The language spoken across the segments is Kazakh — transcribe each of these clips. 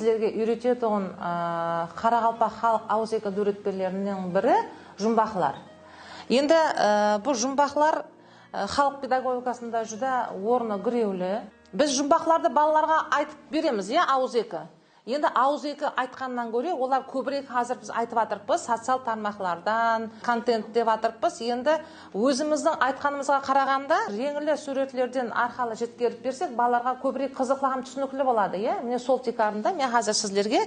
сіздерге үйрететін Қарақалпақ халық ауызекі үйретпелерінің бірі жұмбақлар. Енді бұл жұмбақлар халық педагогикасында жүдә орны күреулі. Біз жұмбақларды балаларға айтып береміз, ауызекі. Енді ауызекі айтқаннан көре, олар көбірек қазір біз айтып атырпыз, социал тармақлардан, контент деп атырпыз. Енді өзіміздің айтқанымызға қарағанда, реңілі суретлерден арқалы жеткеріп берсек, балаларға көбірек қызықлы һәм түсінікті болады. Міне сол текарында мен қазір сіздерге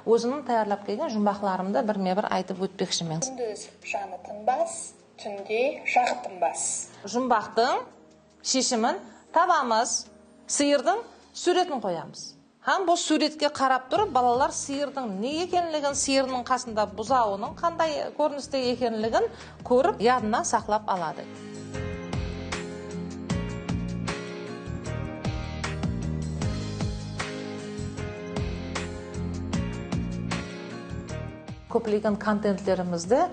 өзімнің таярлап келген жұмбақларымды бірме-бір айтып өтпекшімін. Күндіз жаны тынбас, түнде жағы тынбас. Жұмбақтың шешімін табамыз, сиырдың суретін қоямыз. Һәм бұл суретке қарап тұрып, балалар сиырдың не екенлігін, сиырдың қасында бұзауының қандай көріністе екенлігін көріп, ядына сақлап алады. Көптеген контенттерімізді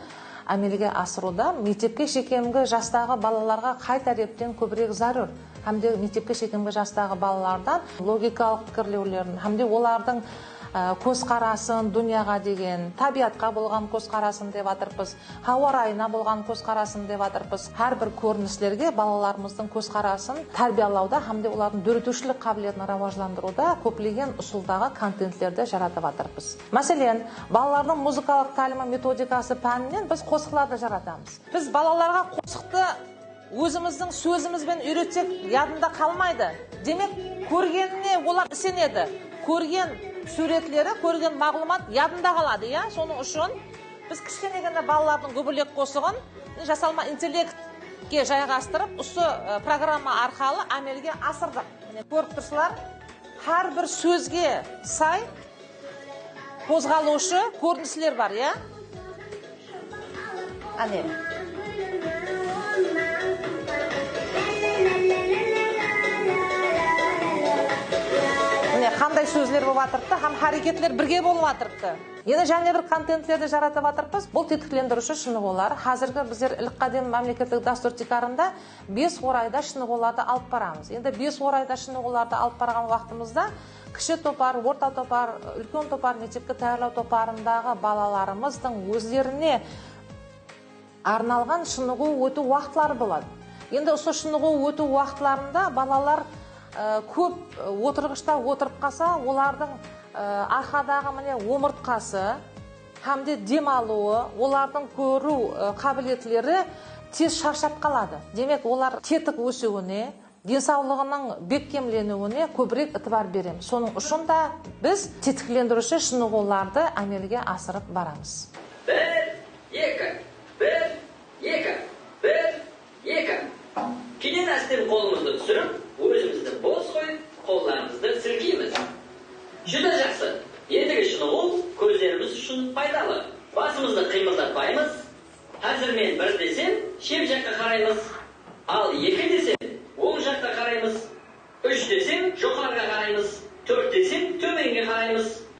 әмелге асыруда мектепке шекемгі жастағы балаларға қай тәрептен көбірек зарур. Әмде мектепке шекемгі жастағы балалардан логикалық пікірлеулерін, әмде олардың көзқарасын дүнияға деген, табиатқа болған көзқарасын деп атырпыз, ауа райына болған көзқарасын деп атырпыз. Әрбір көріністерге балаларымыздың көзқарасын тәрбиялауда, әмде олардың дөретушілік қабілетін раважландыруда көптеген ұсулдағы контенттерді жаратып атырпыз. Мәселен, балалардың музыкалық тәлімі методикасы пәнінен біз қосықларды жаратамыз. Біз балаларға қосықты өзіміздің сөзімізбен үйретсек, ядында қалмайды. Демек, көргеніне олар сенеді. Көрген суретлері, көрген мағлұмат ядында қалады. Соның үшін біз кішкенегенде балалардың көбілек қосығын жасалма интеллектке жайғастырып, осы программа арқалы әмелге асырдық. Көріп тұрсылар, әрбір сөзге сай қозғалушы көріністер бар. Әне. Қандай сөздер болып атырыпты, һәм харекетлер бірге болып атырыпты. Енді және бір контенттерді жаратып атырыппыз. Бұл тетіктілендіруші шынығулар. Қазіргі біздер ілік қадем мемлекеттік дастур текарында 5 орайда шынығуларды алып барамыз. Енді 5 орайда шынығуларды алып барған уақытымызда кіші топар, орта топар, үлкен топар, мектепке таярлау топарындағы балаларымыздың өздеріне арналған шынығу өту уақытлары болады. Енді осы шынығу өту уақытларында балалар көп отырғышта отырып қалса, олардың арқадағы омыртқасы, һәмде демалуы, олардың көру қабілетлері тез шаршап қалады. Демек, олар тетік өсуіне, денсаулығының бекемленуіне көбірек ытыбар береміз. Соның үшін да біз тетіктілендіруші шынығуларды әмелге асырып барамыз. 1, 2. Кейін әстен қолымызды түсіріп, өзімізді бос қойып, қолдарымызды сілкейміз. Жүді жақсы. Ендігі шынығу көздеріміз үшін пайдалы. Басымызды қимылдатпаймыз. Қазір мен 1 десем, шеп жаққа қараймыз. Ал 2 десем, оң жаққа қараймыз. 3 десем, жоғарға қараймыз. 4 десем, төменге қараймыз.